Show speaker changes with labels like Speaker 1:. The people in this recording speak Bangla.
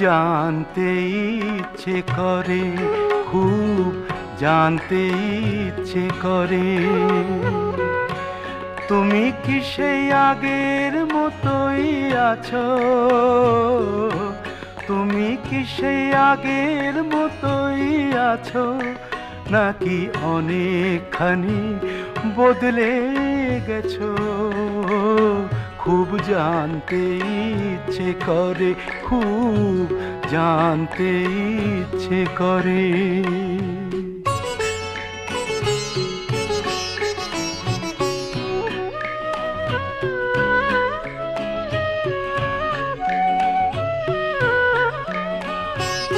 Speaker 1: জানতে ইচ্ছে করে, খুব জানতে ইচ্ছে করে। তুমি কি সেই আগের মতোই আছো? তুমি কি সেই আগের মতোই আছো, নাকি অনেকখানি বদলে গেছো? খুব জানতে ইচ্ছে করে, খুব জানতে ইচ্ছে করে।